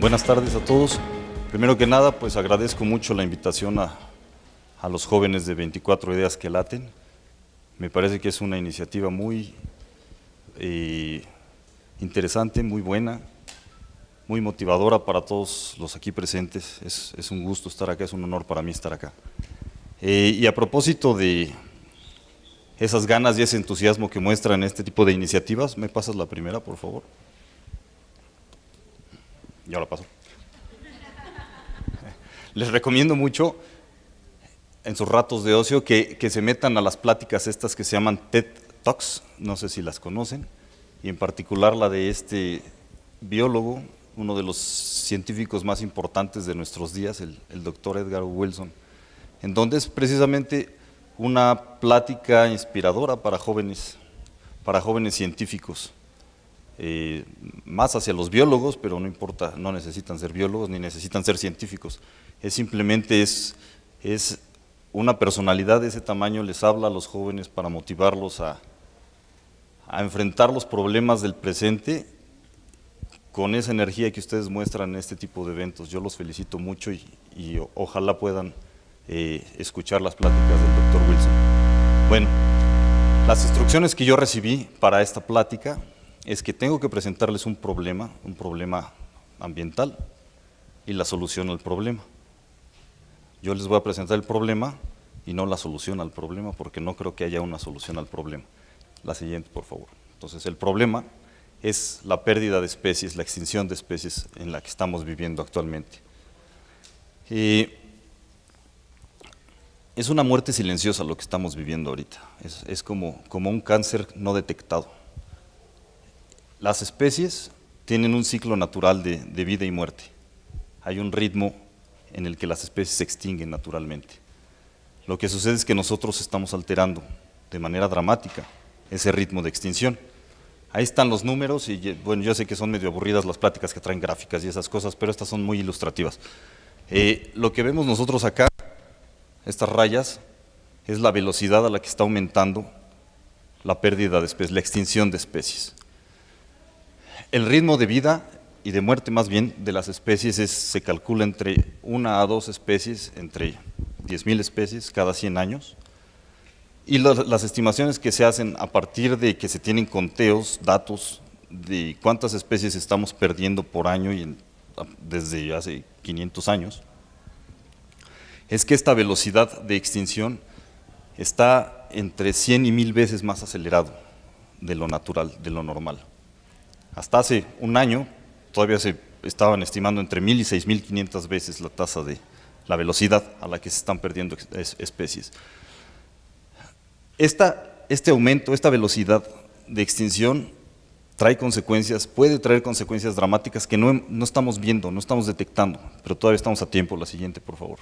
Buenas tardes a todos. Primero que nada, pues agradezco mucho la invitación a los jóvenes de 24 Ideas que Laten. Me parece que es una iniciativa muy interesante, muy buena, muy motivadora para todos los aquí presentes. Es un gusto estar acá, es un honor para mí estar acá. Y a propósito de esas ganas y ese entusiasmo que muestran este tipo de iniciativas, ¿me pasas la primera, por favor? Ya la paso. Les recomiendo mucho en sus ratos de ocio que se metan a las pláticas estas que se llaman TED Talks, no sé si las conocen, y en particular la de este biólogo, uno de los científicos más importantes de nuestros días, el doctor Edgar Wilson, en donde es precisamente una plática inspiradora para jóvenes científicos, más hacia los biólogos, pero no importa, no necesitan ser biólogos ni necesitan ser científicos, simplemente es una personalidad de ese tamaño, les habla a los jóvenes para motivarlos a enfrentar los problemas del presente con esa energía que ustedes muestran en este tipo de eventos. Yo los felicito mucho y ojalá puedan escuchar las pláticas del doctor Wilson. Bueno, las instrucciones que yo recibí para esta plática es que tengo que presentarles un problema ambiental y la solución al problema. Yo les voy a presentar el problema y no la solución al problema, porque no creo que haya una solución al problema. La siguiente, por favor. Entonces, el problema es la pérdida de especies, la extinción de especies en la que estamos viviendo actualmente. Es una muerte silenciosa lo que estamos viviendo ahorita, es como un cáncer no detectado. Las especies tienen un ciclo natural de vida y muerte. Hay un ritmo en el que las especies se extinguen naturalmente. Lo que sucede es que nosotros estamos alterando de manera dramática ese ritmo de extinción. Ahí están los números y bueno, yo sé que son medio aburridas las pláticas que traen gráficas y esas cosas, pero estas son muy ilustrativas. Lo que vemos nosotros acá, estas rayas, es la velocidad a la que está aumentando la pérdida de especies, la extinción de especies. El ritmo de vida y de muerte más bien de las especies se calcula entre 1 a 2 especies, entre 10.000 especies cada 100 años. Y las estimaciones que se hacen a partir de que se tienen conteos, datos de cuántas especies estamos perdiendo por año desde hace 500 años, es que esta velocidad de extinción está entre 100 y 1000 veces más acelerado de lo natural, de lo normal. Hasta hace un año todavía se estaban estimando entre 1000 y 6500 veces la tasa de la velocidad a la que se están perdiendo especies. Este aumento, esta velocidad de extinción trae consecuencias, puede traer consecuencias dramáticas que no estamos viendo, no estamos detectando, pero todavía estamos a tiempo. La siguiente, por favor.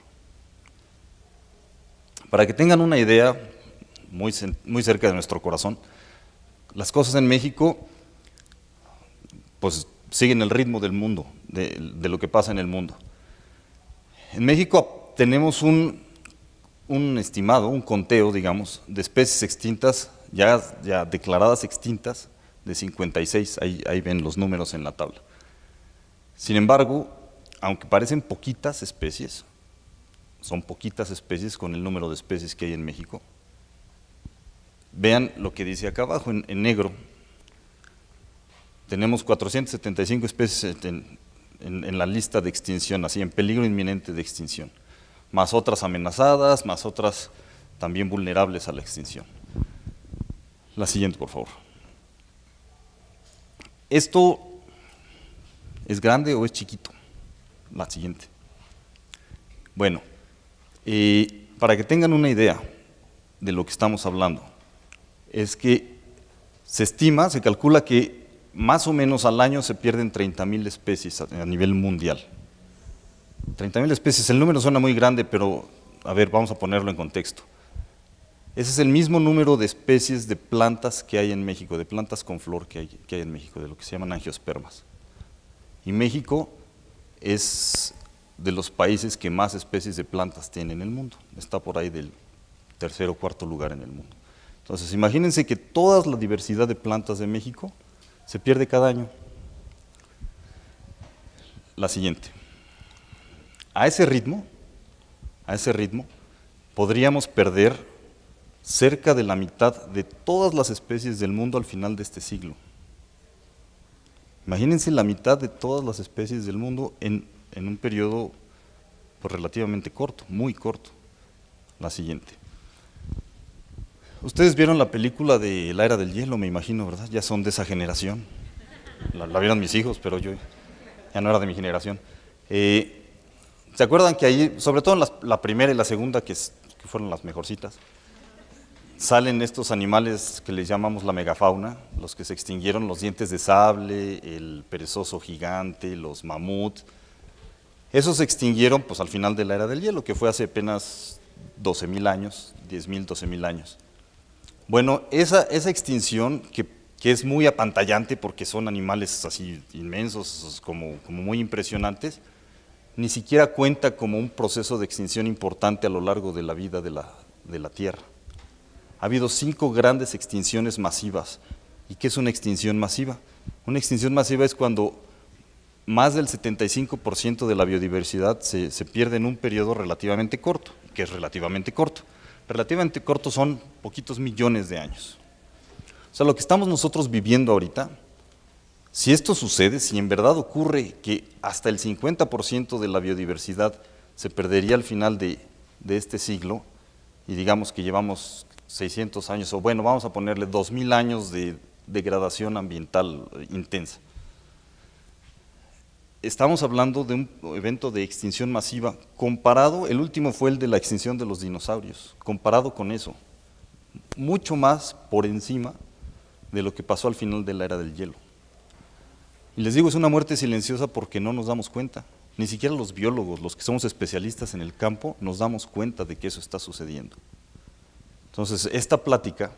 Para que tengan una idea, muy cerca de nuestro corazón, las cosas en México pues siguen el ritmo del mundo, de lo que pasa en el mundo. En México tenemos un estimado, un conteo, digamos, de especies extintas, ya declaradas extintas, de 56, ahí ven los números en la tabla. Sin embargo, aunque parecen poquitas especies, son poquitas especies con el número de especies que hay en México. Vean lo que dice acá abajo, en negro. Tenemos 475 especies en la lista de extinción, así en peligro inminente de extinción, más otras amenazadas, más otras también vulnerables a la extinción. La siguiente, por favor. ¿Esto es grande o es chiquito? La siguiente. Bueno, para que tengan una idea de lo que estamos hablando, es que se calcula que más o menos al año se pierden 30.000 especies a nivel mundial. 30.000 especies, el número suena muy grande, pero a ver, vamos a ponerlo en contexto. Ese es el mismo número de especies de plantas que hay en México, de plantas con flor que hay en México, de lo que se llaman angiospermas. Y México es de los países que más especies de plantas tiene en el mundo, está por ahí del 3.º o 4.º lugar en el mundo. Entonces, imagínense que toda la diversidad de plantas de México se pierde cada año. La siguiente. A ese ritmo, podríamos perder cerca de la mitad de todas las especies del mundo al final de este siglo. Imagínense la mitad de todas las especies del mundo en un periodo pues, relativamente corto, muy corto. La siguiente. Ustedes vieron la película de La Era del Hielo, me imagino, ¿verdad? Ya son de esa generación. La vieron mis hijos, pero yo ya no era de mi generación. ¿Se acuerdan que ahí, sobre todo en la primera y la segunda, que fueron las mejorcitas, salen estos animales que les llamamos la megafauna, los que se extinguieron, los dientes de sable, el perezoso gigante, los mamut? Esos se extinguieron pues, al final de la Era del Hielo, que fue hace apenas 12.000 años, 10.000, 12.000 años. Bueno, esa extinción, que es muy apantallante porque son animales así inmensos, como muy impresionantes, ni siquiera cuenta como un proceso de extinción importante a lo largo de la vida de la Tierra. Ha habido 5 grandes extinciones masivas. ¿Y qué es una extinción masiva? Una extinción masiva es cuando más del 75% de la biodiversidad se pierde en un periodo relativamente corto. ¿Qué es relativamente corto? Relativamente corto son poquitos millones de años. O sea, lo que estamos nosotros viviendo ahorita, si esto sucede, si en verdad ocurre que hasta el 50% de la biodiversidad se perdería al final de este siglo, y digamos que llevamos 600 años, o bueno, vamos a ponerle 2.000 años de degradación ambiental intensa. Estamos hablando de un evento de extinción masiva comparado, el último fue el de la extinción de los dinosaurios, comparado con eso, mucho más por encima de lo que pasó al final de la Era del Hielo. Y les digo, es una muerte silenciosa porque no nos damos cuenta, ni siquiera los biólogos, los que somos especialistas en el campo, nos damos cuenta de que eso está sucediendo. Entonces, esta plática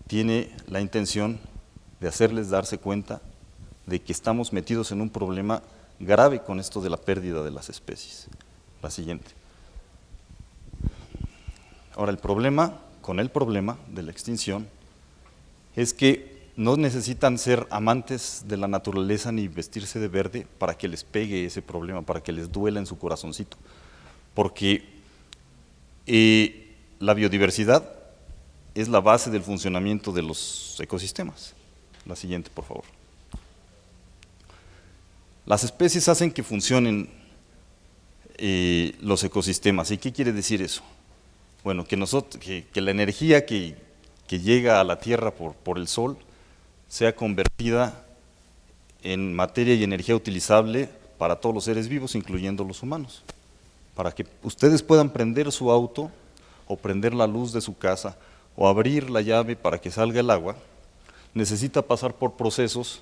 tiene la intención de hacerles darse cuenta de que estamos metidos en un problema grave con esto de la pérdida de las especies. La siguiente. Ahora, el problema de la extinción es que no necesitan ser amantes de la naturaleza ni vestirse de verde para que les pegue ese problema, para que les duela en su corazoncito. Porque la biodiversidad es la base del funcionamiento de los ecosistemas. La siguiente, por favor. Las especies hacen que funcionen los ecosistemas. ¿Y qué quiere decir eso? Bueno, que la energía que llega a la Tierra por el Sol sea convertida en materia y energía utilizable para todos los seres vivos, incluyendo los humanos. Para que ustedes puedan prender su auto, o prender la luz de su casa, o abrir la llave para que salga el agua, necesita pasar por procesos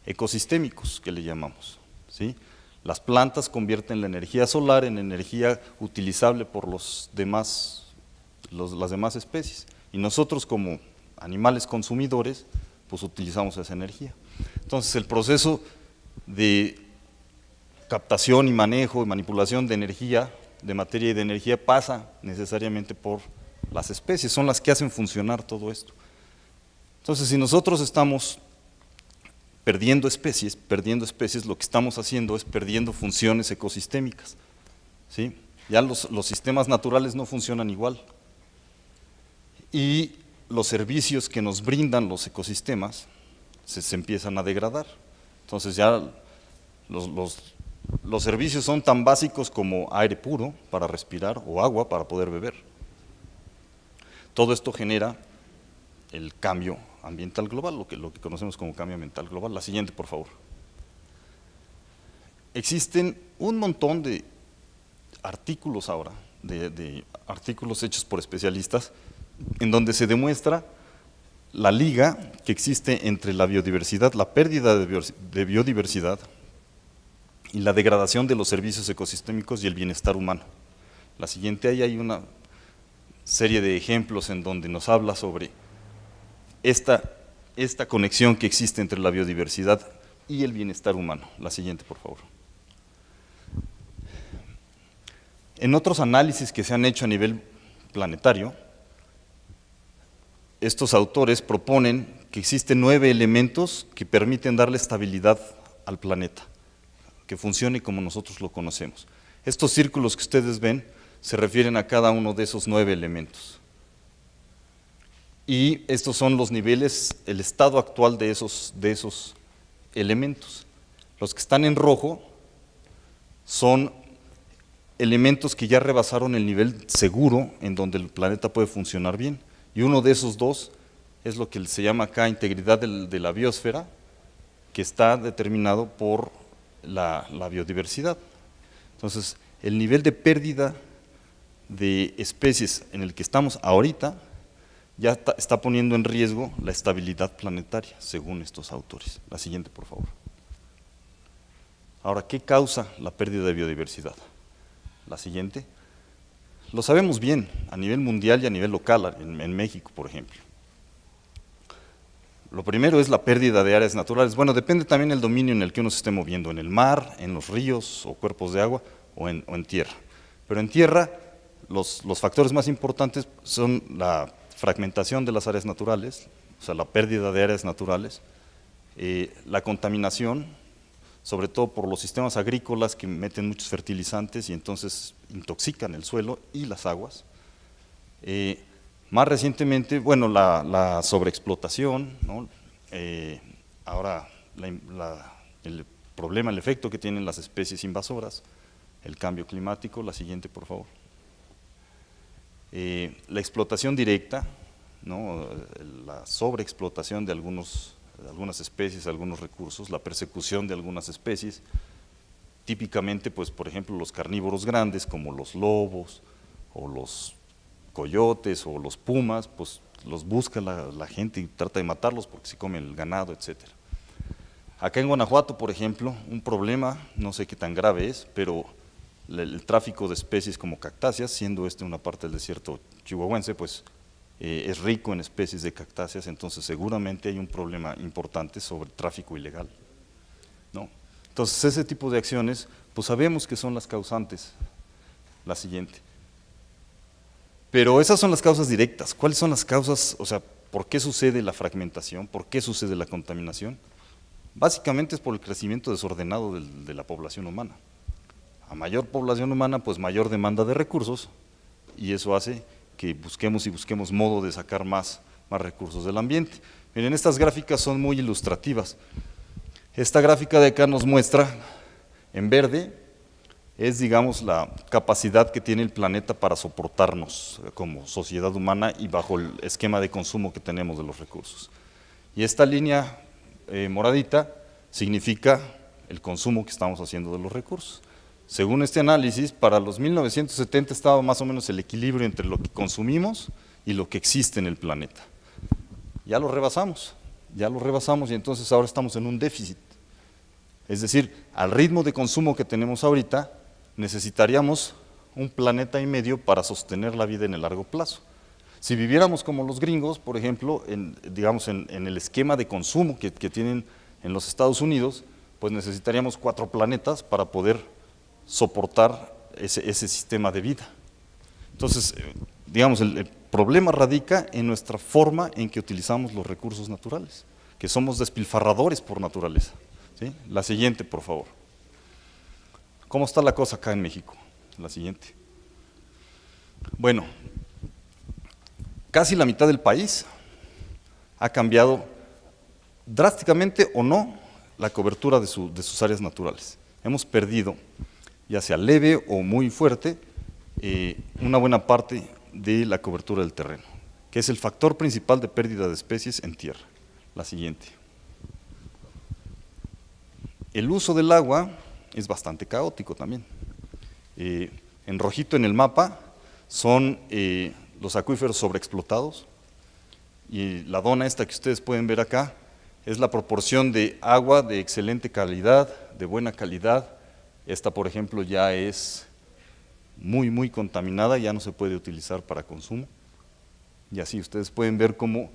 ecosistémicos, que le llamamos, ¿sí? Las plantas convierten la energía solar en energía utilizable por las demás especies. Y nosotros como animales consumidores, pues utilizamos esa energía. Entonces el proceso de captación y manejo y manipulación de energía, de materia y de energía, pasa necesariamente por las especies, son las que hacen funcionar todo esto. Entonces, si nosotros estamos perdiendo especies, lo que estamos haciendo es perdiendo funciones ecosistémicas, ¿sí? Ya los sistemas naturales no funcionan igual. Y los servicios que nos brindan los ecosistemas se empiezan a degradar. Entonces ya los servicios son tan básicos como aire puro para respirar o agua para poder beber. Todo esto genera el cambio ambiental global, lo que conocemos como cambio ambiental global. La siguiente, por favor. Existen un montón de artículos ahora, de artículos hechos por especialistas, en donde se demuestra la liga que existe entre la biodiversidad, la pérdida de biodiversidad y la degradación de los servicios ecosistémicos y el bienestar humano. La siguiente, ahí hay una serie de ejemplos en donde nos habla sobre esta conexión que existe entre la biodiversidad y el bienestar humano. La siguiente, por favor. En otros análisis que se han hecho a nivel planetario, estos autores proponen que existen 9 elementos que permiten darle estabilidad al planeta. que funcione como nosotros lo conocemos. Estos círculos que ustedes ven se refieren a cada uno de esos 9 elementos. Y estos son los niveles, el estado actual de esos elementos. Los que están en rojo son elementos que ya rebasaron el nivel seguro en donde el planeta puede funcionar bien. Y uno de esos 2 es lo que se llama acá integridad de la biosfera, que está determinado por la biodiversidad. Entonces, el nivel de pérdida de especies en el que estamos ahorita ya está poniendo en riesgo la estabilidad planetaria, según estos autores. La siguiente, por favor. Ahora, ¿qué causa la pérdida de biodiversidad? La siguiente. Lo sabemos bien a nivel mundial y a nivel local, en México, por ejemplo. Lo primero es la pérdida de áreas naturales. Bueno, depende también del dominio en el que uno se esté moviendo, en el mar, en los ríos o cuerpos de agua o en tierra. Pero en tierra, los factores más importantes son la fragmentación de las áreas naturales, o sea, la pérdida de áreas naturales, la contaminación, sobre todo por los sistemas agrícolas que meten muchos fertilizantes y entonces intoxican el suelo y las aguas. Más recientemente, bueno, la sobreexplotación, ¿no? Ahora el problema, el efecto que tienen las especies invasoras, el cambio climático. La siguiente, por favor. La explotación directa, ¿no? La sobreexplotación de algunas especies, algunos recursos, la persecución de algunas especies, típicamente, pues, por ejemplo, los carnívoros grandes como los lobos o los coyotes o los pumas, pues los busca la gente y trata de matarlos porque se comen el ganado, etcétera. Acá en Guanajuato, por ejemplo, un problema, no sé qué tan grave es, pero el tráfico de especies como cactáceas, siendo una parte del desierto chihuahuense, pues es rico en especies de cactáceas, entonces seguramente hay un problema importante sobre tráfico ilegal, ¿no? Entonces ese tipo de acciones, pues sabemos que son las causantes. La siguiente. Pero esas son las causas directas. ¿Cuáles son las causas? O sea, ¿por qué sucede la fragmentación? ¿Por qué sucede la contaminación? Básicamente es por el crecimiento desordenado de la población humana. A mayor población humana, pues mayor demanda de recursos, y eso hace que busquemos modo de sacar más recursos del ambiente. Miren, estas gráficas son muy ilustrativas. Esta gráfica de acá nos muestra, en verde, es, digamos, la capacidad que tiene el planeta para soportarnos como sociedad humana y bajo el esquema de consumo que tenemos de los recursos. Y esta línea moradita significa el consumo que estamos haciendo de los recursos. Según este análisis, para los 1970 estaba más o menos el equilibrio entre lo que consumimos y lo que existe en el planeta. Ya lo rebasamos y entonces ahora estamos en un déficit. Es decir, al ritmo de consumo que tenemos ahorita, necesitaríamos un planeta y medio para sostener la vida en el largo plazo. Si viviéramos como los gringos, por ejemplo, digamos en el esquema de consumo que tienen en los Estados Unidos, pues necesitaríamos 4 planetas para poder soportar ese sistema de vida. Entonces, digamos, el problema radica en nuestra forma en que utilizamos los recursos naturales, que somos despilfarradores por naturaleza, ¿sí? La siguiente, por favor. ¿Cómo está la cosa acá en México? La siguiente. Bueno, casi la mitad del país ha cambiado drásticamente o no la cobertura de sus áreas naturales. Hemos perdido, ya sea leve o muy fuerte, una buena parte de la cobertura del terreno, que es el factor principal de pérdida de especies en tierra. La siguiente. El uso del agua es bastante caótico también. En rojito en el mapa son los acuíferos sobreexplotados, y la dona esta que ustedes pueden ver acá es la proporción de agua de excelente calidad, de buena calidad. Esta, por ejemplo, ya es muy contaminada, ya no se puede utilizar para consumo. Y así ustedes pueden ver cómo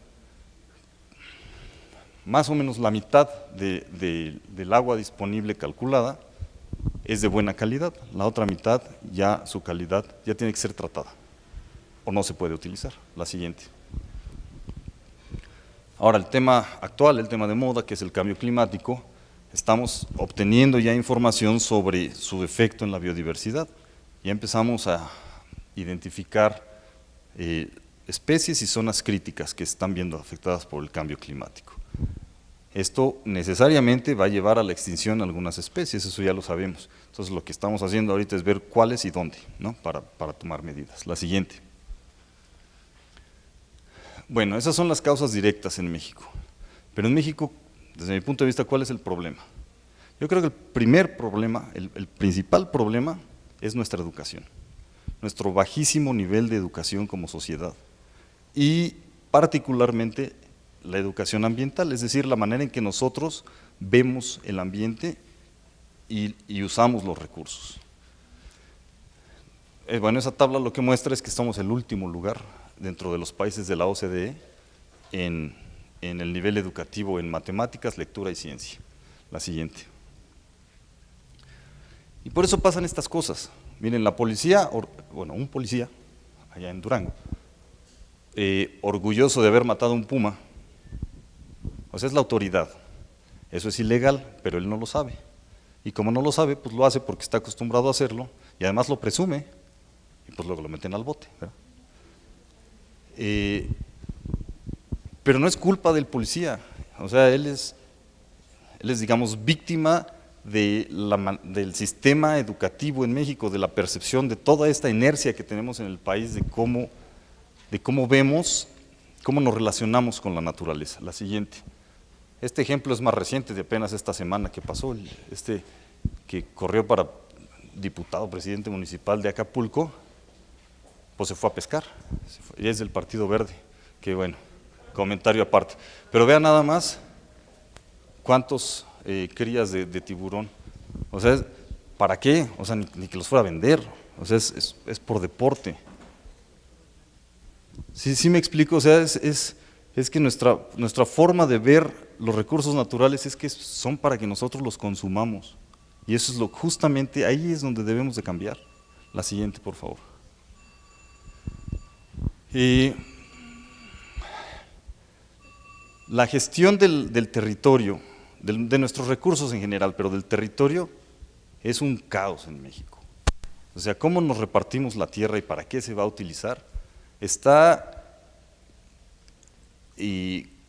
más o menos la mitad del agua disponible calculada es de buena calidad, la otra mitad ya su calidad ya tiene que ser tratada o no se puede utilizar. La siguiente. Ahora el tema actual, el tema de moda, que es el cambio climático, estamos obteniendo ya información sobre su efecto en la biodiversidad. Ya empezamos a identificar especies y zonas críticas que se están viendo afectadas por el cambio climático. Esto necesariamente va a llevar a la extinción de algunas especies, eso ya lo sabemos. Entonces lo que estamos haciendo ahorita es ver cuáles y dónde, ¿no? para tomar medidas. La siguiente. Bueno, esas son las causas directas en México. Pero en México, desde mi punto de vista, ¿cuál es el problema? Yo creo que el primer problema, el principal problema, es nuestra educación. Nuestro bajísimo nivel de educación como sociedad. Y particularmente la educación ambiental, es decir, la manera en que nosotros vemos el ambiente y usamos los recursos. Bueno, esa tabla lo que muestra es que estamos en el último lugar dentro de los países de la OCDE en el nivel educativo en matemáticas, lectura y ciencia. La siguiente. Y por eso pasan estas cosas. Miren, la policía, bueno, un policía allá en Durango, orgulloso de haber matado a un puma, o sea, es la autoridad. Eso es ilegal, pero él no lo sabe. Y como no lo sabe, pues lo hace porque está acostumbrado a hacerlo y además lo presume y pues luego lo meten al bote, ¿verdad? Pero no es culpa del policía, o sea, él es digamos, víctima del sistema educativo en México, de la percepción de toda esta inercia que tenemos en el país de cómo vemos, cómo nos relacionamos con la naturaleza. La siguiente. Este ejemplo es más reciente, de apenas esta semana que pasó, que corrió para diputado, presidente municipal de Acapulco, pues se fue a pescar, y es del Partido Verde, que bueno, comentario aparte. Pero vean nada más cuántos crías de tiburón, o sea, ¿para qué? O sea, ni que los fuera a vender, o sea, es por deporte. Sí me explico, o sea, es que nuestra forma de ver los recursos naturales es que son para que nosotros los consumamos, y eso es justamente ahí es donde debemos de cambiar. La siguiente, por favor. La gestión del territorio, de nuestros recursos en general, pero del territorio, es un caos en México. O sea, cómo nos repartimos la tierra y para qué se va a utilizar, está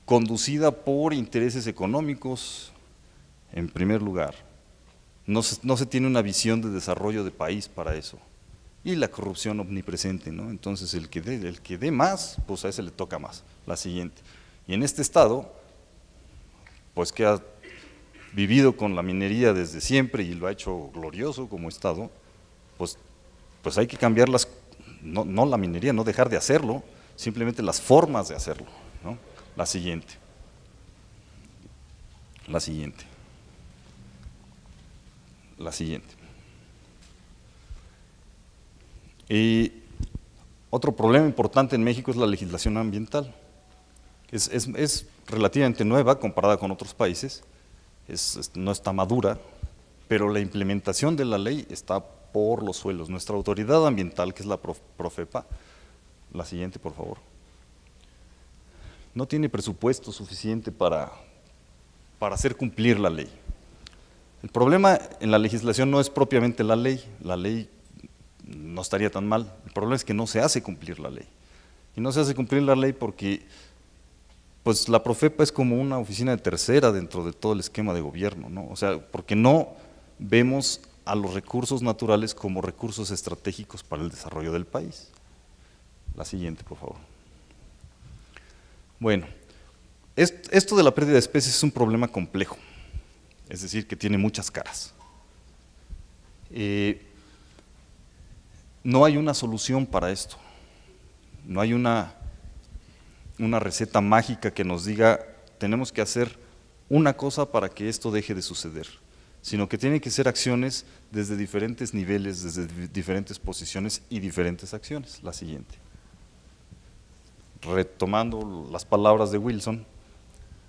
conducida por intereses económicos, en primer lugar. No se tiene una visión de desarrollo de país para eso. Y la corrupción omnipresente, ¿no? Entonces el que dé más, pues a ese le toca más. La siguiente. Y en este estado, pues que ha vivido con la minería desde siempre y lo ha hecho glorioso como estado, pues hay que cambiar no la minería, no dejar de hacerlo, simplemente las formas de hacerlo, ¿no? La siguiente. La siguiente. La siguiente. Y otro problema importante en México es la legislación ambiental. Es relativamente nueva comparada con otros países, no está madura, pero la implementación de la ley está por los suelos. Nuestra autoridad ambiental, que es la Profepa, la siguiente por favor, no tiene presupuesto suficiente para hacer cumplir la ley. El problema en la legislación no es propiamente la ley no estaría tan mal, el problema es que no se hace cumplir la ley. Y no se hace cumplir la ley porque pues la Profepa es como una oficina de tercera dentro de todo el esquema de gobierno, ¿no? O sea, porque no vemos a los recursos naturales como recursos estratégicos para el desarrollo del país. La siguiente, por favor. Bueno, esto de la pérdida de especies es un problema complejo, es decir, que tiene muchas caras. No hay una solución para esto, no hay una receta mágica que nos diga tenemos que hacer una cosa para que esto deje de suceder, sino que tienen que ser acciones desde diferentes niveles, desde diferentes posiciones y diferentes acciones. La siguiente. Retomando las palabras de Wilson,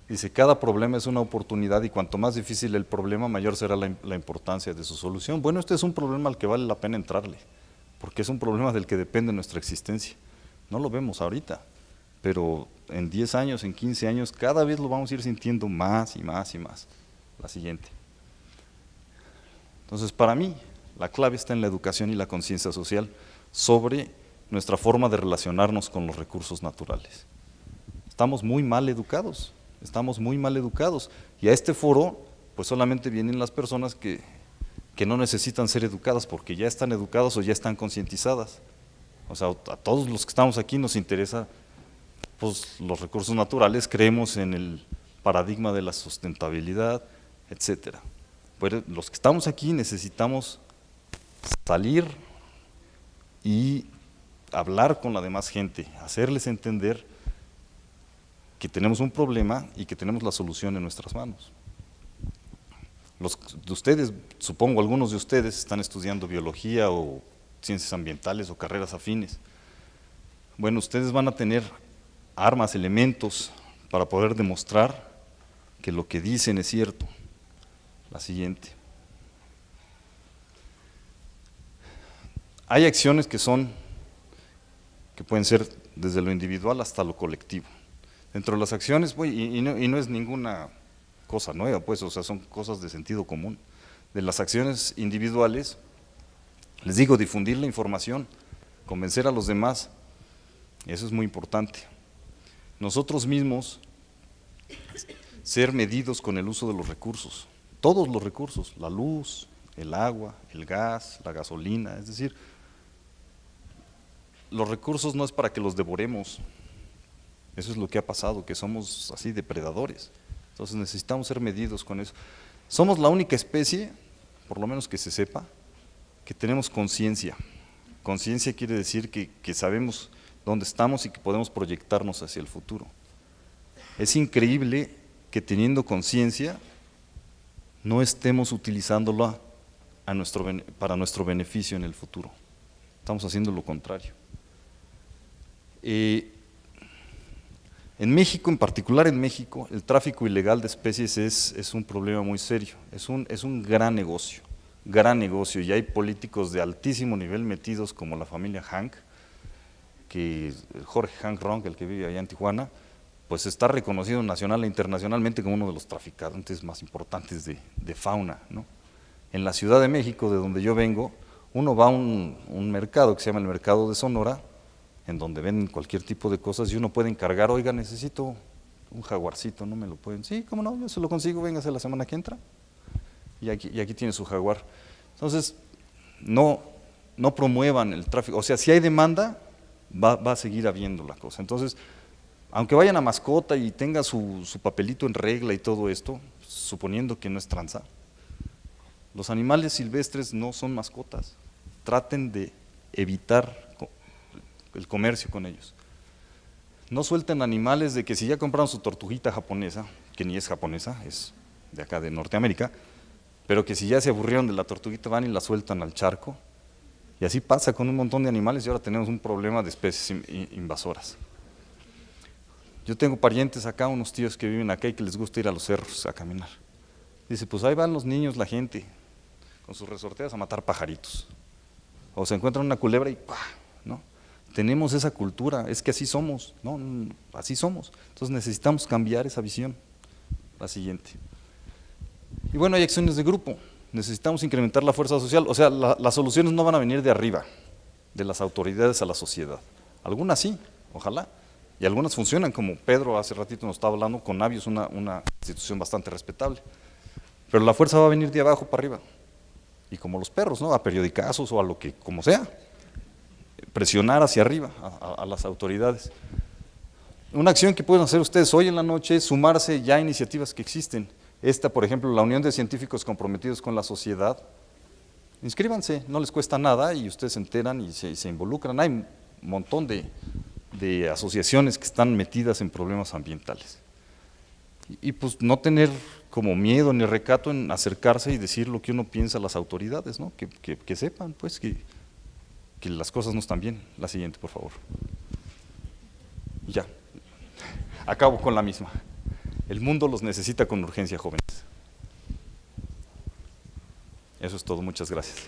dice, cada problema es una oportunidad y cuanto más difícil el problema, mayor será la importancia de su solución. Bueno, este es un problema al que vale la pena entrarle, porque es un problema del que depende nuestra existencia. No lo vemos ahorita, pero en 10 años, en 15 años, cada vez lo vamos a ir sintiendo más y más y más. La siguiente. Entonces, para mí, la clave está en la educación y la conciencia social sobre nuestra forma de relacionarnos con los recursos naturales. Estamos muy mal educados, y a este foro pues solamente vienen las personas que no necesitan ser educadas porque ya están educadas o ya están concientizadas. O sea, a todos los que estamos aquí nos interesa pues, los recursos naturales, creemos en el paradigma de la sustentabilidad, etcétera. Pero los que estamos aquí necesitamos salir y hablar con la demás gente, hacerles entender que tenemos un problema y que tenemos la solución en nuestras manos. Los de ustedes, supongo algunos de ustedes están estudiando biología o ciencias ambientales o carreras afines. Bueno, ustedes van a tener armas, elementos para poder demostrar que lo que dicen es cierto. La siguiente. Hay acciones que pueden ser desde lo individual hasta lo colectivo. Dentro de las acciones, y no es ninguna cosa nueva, pues, o sea, son cosas de sentido común. De las acciones individuales, les digo, difundir la información, convencer a los demás, eso es muy importante. Nosotros mismos, ser medidos con el uso de los recursos, todos los recursos, la luz, el agua, el gas, la gasolina, es decir, los recursos no es para que los devoremos. Eso es lo que ha pasado, que somos así depredadores. Entonces necesitamos ser medidos con eso. Somos la única especie, por lo menos que se sepa, que tenemos conciencia. Conciencia quiere decir que sabemos dónde estamos y que podemos proyectarnos hacia el futuro. Es increíble que teniendo conciencia no estemos utilizándola para nuestro beneficio en el futuro. Estamos haciendo lo contrario. En México, en particular en México, el tráfico ilegal de especies es un problema muy serio, es un gran negocio, y hay políticos de altísimo nivel metidos como la familia Hank, que Jorge Hank Ronk, el que vive allá en Tijuana, pues está reconocido nacional e internacionalmente como uno de los traficantes más importantes de fauna, ¿no? En la Ciudad de México, de donde yo vengo, uno va a un mercado que se llama el Mercado de Sonora, en donde venden cualquier tipo de cosas y uno puede encargar, oiga, necesito un jaguarcito, ¿no me lo pueden? Sí, cómo no, yo se lo consigo, véngase la semana que entra, y aquí tiene su jaguar. Entonces, no promuevan el tráfico, o sea, si hay demanda, va a seguir habiendo la cosa. Entonces, aunque vayan a mascota y tenga su papelito en regla y todo esto, suponiendo que no es tranza, los animales silvestres no son mascotas, traten de evitar el comercio con ellos. No suelten animales de que si ya compraron su tortuguita japonesa, que ni es japonesa, es de acá de Norteamérica, pero que si ya se aburrieron de la tortuguita van y la sueltan al charco, y así pasa con un montón de animales y ahora tenemos un problema de especies invasoras. Yo tengo parientes acá, unos tíos que viven acá y que les gusta ir a los cerros a caminar. Dice, pues ahí van los niños, la gente, con sus resorteras a matar pajaritos. O se encuentran una culebra y ¡pah! ¿No? Tenemos esa cultura, es que así somos, ¿no? Así somos. Entonces necesitamos cambiar esa visión. La siguiente. Y bueno, hay acciones de grupo. Necesitamos incrementar la fuerza social. O sea, las soluciones no van a venir de arriba, de las autoridades a la sociedad. Algunas sí, ojalá. Y algunas funcionan, como Pedro hace ratito nos estaba hablando, Conavio es una institución bastante respetable. Pero la fuerza va a venir de abajo para arriba. Y como los perros, ¿no? A periodicazos o a lo que, como sea. Presionar hacia arriba a las autoridades. Una acción que pueden hacer ustedes hoy en la noche es sumarse ya a iniciativas que existen. Esta, por ejemplo, la Unión de Científicos Comprometidos con la Sociedad. Inscríbanse, no les cuesta nada y ustedes se enteran y se involucran. Hay un montón de asociaciones que están metidas en problemas ambientales. Y pues no tener como miedo ni recato en acercarse y decir lo que uno piensa a las autoridades, ¿no? Que sepan, pues, que las cosas no están bien. La siguiente, por favor. Ya, acabo con la misma. El mundo los necesita con urgencia, jóvenes. Eso es todo, muchas gracias.